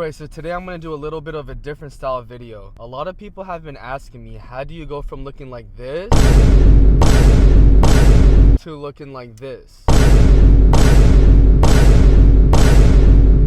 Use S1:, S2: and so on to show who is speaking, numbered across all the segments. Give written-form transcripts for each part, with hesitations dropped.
S1: Alright, so today I'm going to do a little bit of a different style of video. A lot of people have been asking me, how do you go from looking like this to looking like this?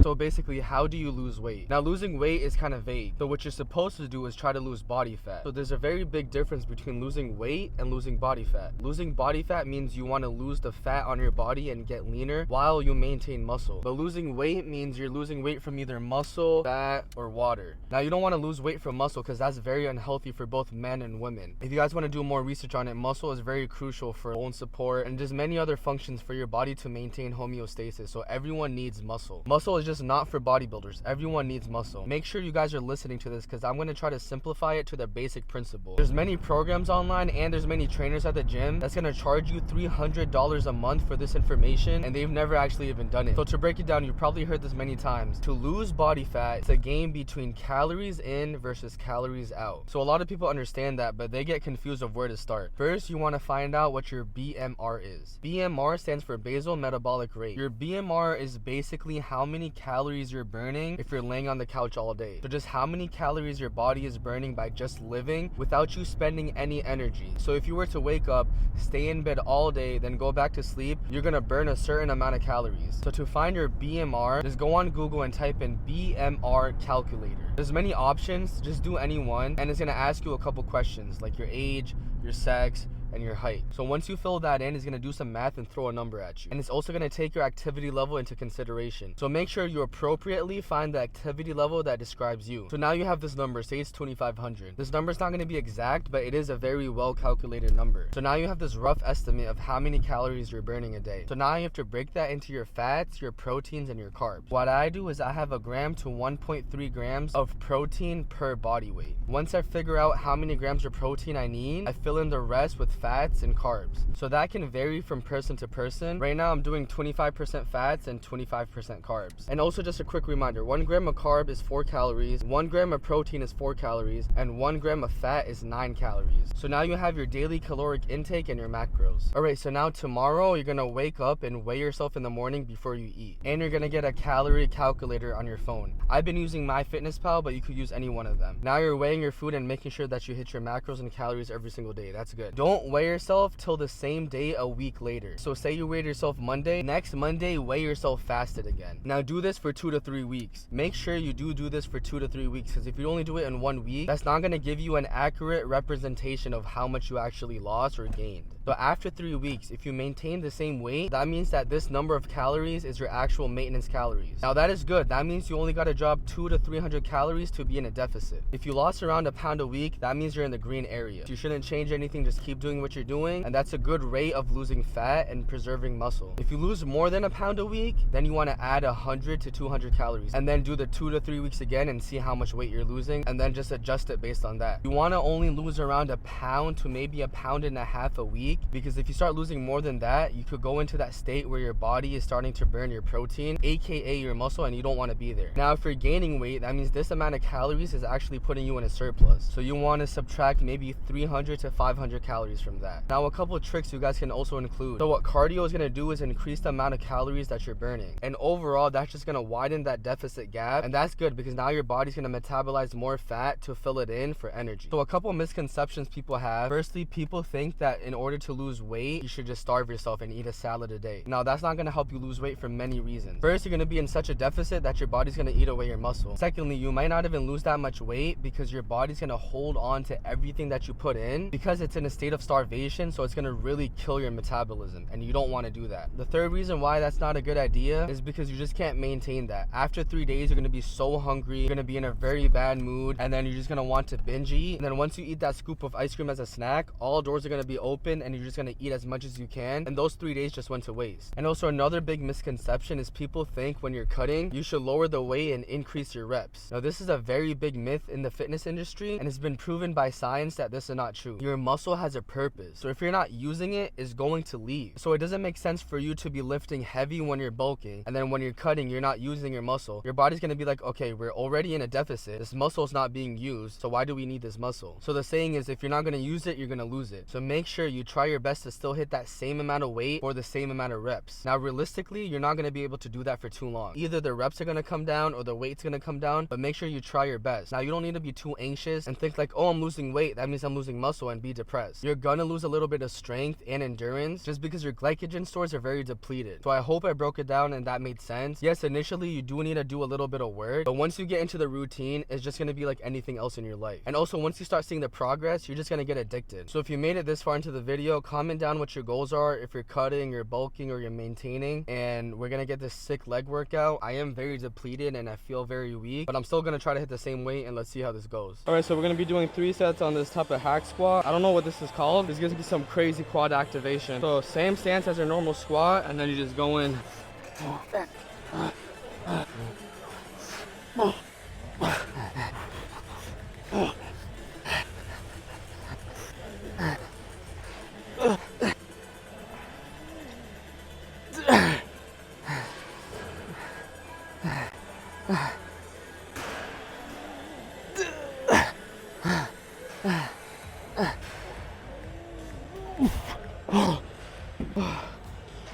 S1: So basically, how do you lose weight? Now, losing weight is kind of vague. So what you're supposed to do is try to lose body fat. So there's a very big difference between losing weight and losing body fat. Losing body fat means you want to lose the fat on your body and get leaner while you maintain muscle. But losing weight means you're losing weight from either muscle, fat, or water. Now, you don't want to lose weight from muscle because that's very unhealthy for both men and women. If you guys want to do more research on it, muscle is very crucial for bone support and just many other functions for your body to maintain homeostasis. So everyone needs muscle. Muscle is just not for bodybuilders. Everyone needs muscle. Make sure you guys are listening to this because I'm going to try to simplify it to the basic principle. There's many programs online and there's many trainers at the gym that's going to charge you $300 a month for this information, and they've never actually even done it. So to break it down, you've probably heard this many times. To lose body fat, it's a game between calories in versus calories out. So a lot of people understand that, but they get confused of where to start. First, you want to find out what your BMR is. BMR stands for basal metabolic rate. Your BMR is basically how many calories you're burning if you're laying on the couch all day. So just how many calories your body is burning by just living without you spending any energy. So if you were to wake up, stay in bed all day, then go back to sleep, you're gonna burn a certain amount of calories. So to find your BMR, just go on Google and type in BMR calculator. There's many options, just do any one, and it's gonna ask you a couple questions like your age, your sex, and your height. So once you fill that in, it's going to do some math and throw a number at you. And it's also going to take your activity level into consideration. So make sure you appropriately find the activity level that describes you. So now you have this number, say it's 2,500. This number is not going to be exact, but it is a very well calculated number. So now you have this rough estimate of how many calories you're burning a day. So now you have to break that into your fats, your proteins, and your carbs. What I do is I have 1 gram to 1.3 grams of protein per body weight. Once I figure out how many grams of protein I need, I fill in the rest with fats and carbs. So that can vary from person to person. Right now I'm doing 25% fats and 25% carbs. And also just a quick reminder, 1 gram of carb is 4 calories, 1 gram of protein is 4 calories, and 1 gram of fat is 9 calories. So now you have your daily caloric intake and your macros. Alright, so now tomorrow you're gonna wake up and weigh yourself in the morning before you eat. And you're gonna get a calorie calculator on your phone. I've been using MyFitnessPal, but you could use any one of them. Now you're weighing your food and making sure that you hit your macros and calories every single day. That's good. Don't weigh yourself till the same day a week later. So say you weighed yourself Monday, next Monday weigh yourself fasted again. Now do this for 2 to 3 weeks. Make sure you do this for 2 to 3 weeks, because if you only do it in 1 week, that's not going to give you an accurate representation of how much you actually lost or gained. So after 3 weeks, if you maintain the same weight, that means that this number of calories is your actual maintenance calories. Now that is good. That means you only got to drop 200 to 300 calories to be in a deficit. If you lost around a pound a week, that means you're in the green area. You shouldn't change anything, just keep doing what you're doing, and that's a good rate of losing fat and preserving muscle. If you lose more than a pound a week, then you want to add 100 to 200 calories and then do the 2 to 3 weeks again and see how much weight you're losing, and then just adjust it based on that. You want to only lose around a pound to maybe 1.5 pounds a week, because if you start losing more than that, you could go into that state where your body is starting to burn your protein, aka your muscle, and you don't want to be there. Now if you're gaining weight, that means this amount of calories is actually putting you in a surplus. So you want to subtract maybe 300 to 500 calories from that. Now a couple of tricks you guys can also include. So what cardio is going to do is increase the amount of calories that you're burning, and overall that's just going to widen that deficit gap, and that's good because now your body's going to metabolize more fat to fill it in for energy. So a couple of misconceptions people have. Firstly, people think that in order to lose weight, you should just starve yourself and eat a salad a day. Now that's not going to help you lose weight for many reasons. First, you're going to be in such a deficit that your body's going to eat away your muscle. Secondly, you might not even lose that much weight because your body's going to hold on to everything that you put in because it's in a state of starvation, so it's going to really kill your metabolism, and you don't want to do that. The third reason why that's not a good idea is because you just can't maintain that. After 3 days, you're going to be so hungry, you're going to be in a very bad mood, and then you're just going to want to binge eat. And then once you eat that scoop of ice cream as a snack, all doors are going to be open and you're just going to eat as much as you can, and those 3 days just went to waste. And also another big misconception is people think when you're cutting, you should lower the weight and increase your reps. Now this is a very big myth in the fitness industry, and it's been proven by science that this is not true. Your muscle has a purpose, so if you're not using it, it's going to leave. So it doesn't make sense for you to be lifting heavy when you're bulking, and then when you're cutting, you're not using your muscle. Your body's going to be like, okay, we're already in a deficit, this muscle is not being used, so why do we need this muscle? So the saying is, if you're not going to use it, you're going to lose it. So make sure you try try your best to still hit that same amount of weight or the same amount of reps. Now, realistically, you're not going to be able to do that for too long. Either the reps are going to come down or the weight's going to come down, but make sure you try your best. Now, you don't need to be too anxious and think like, oh, I'm losing weight, that means I'm losing muscle, and be depressed. You're gonna lose a little bit of strength and endurance just because your glycogen stores are very depleted. So I hope I broke it down and that made sense. Yes, initially you do need to do a little bit of work, but once you get into the routine, it's just gonna be like anything else in your life. And also, once you start seeing the progress, you're just gonna get addicted. So if you made it this far into the video, comment down what your goals are, if you're cutting, you're bulking, or you're maintaining, and we're gonna get this sick leg workout. I am very depleted and I feel very weak, but I'm still gonna try to hit the same weight, and let's see how this goes. All right, so we're gonna be doing 3 sets on this type of hack squat. I don't know what this is called. There's gonna be some crazy quad activation. So same stance as your normal squat, and then you just go in.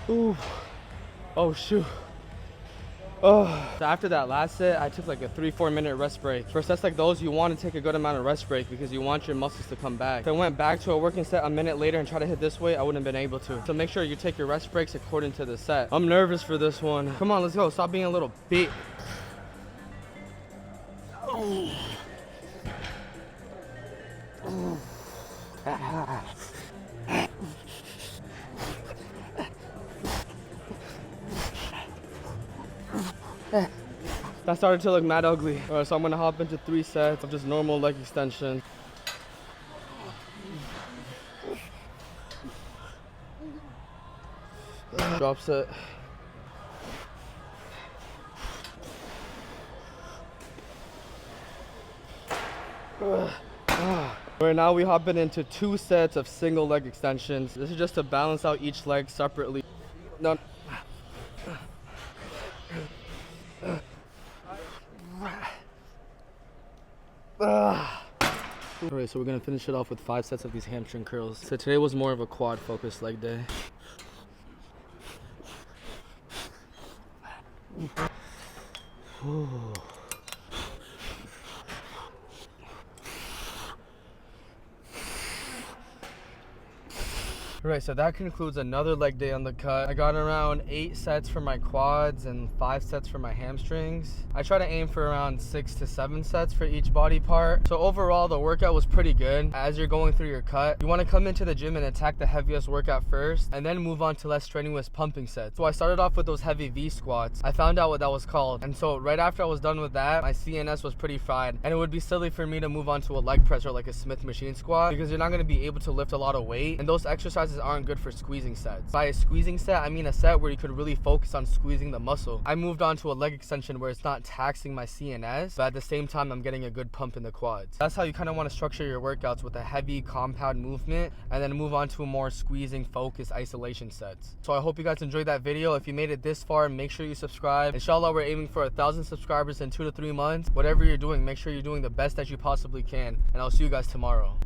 S1: Ooh. Oh shoot. Oh. So after that last set, I took like a 3-4 minute rest break. For sets like those, you want to take a good amount of rest break because you want your muscles to come back. If I went back to a working set a minute later and try to hit this weight, I wouldn't have been able to. So make sure you take your rest breaks according to the set. I'm nervous for this one. Come on, let's go. Stop being a little bitch. Oh. That started to look mad ugly. All right, so I'm gonna hop into 3 sets of just normal leg extension. Drop set. Right now we hopping into 2 sets of single leg extensions. This is just to balance out each leg separately. No. Alright, so we're gonna finish it off with 5 sets of these hamstring curls. So today was more of a quad focused leg day. Alright, so that concludes another leg day on the cut. I got around 8 sets for my quads and 5 sets for my hamstrings. I try to aim for around 6 to 7 sets for each body part. So overall, the workout was pretty good. As you're going through your cut, you want to come into the gym and attack the heaviest workout first, and then move on to less strenuous pumping sets. So I started off with those heavy V squats. I found out what that was called. And so right after I was done with that, my CNS was pretty fried. And it would be silly for me to move on to a leg press or like a Smith machine squat because you're not going to be able to lift a lot of weight. And those exercises aren't good for squeezing sets. By a squeezing set, I mean a set where you could really focus on squeezing the muscle. I moved on to a leg extension where it's not taxing my CNS, but at the same time, I'm getting a good pump in the quads. That's how you kind of want to structure your workouts, with a heavy compound movement, and then move on to a more squeezing, focused isolation sets. So I hope you guys enjoyed that video. If you made it this far, make sure you subscribe. Inshallah, we're aiming for 1,000 subscribers in 2 to 3 months. Whatever you're doing, make sure you're doing the best that you possibly can, and I'll see you guys tomorrow.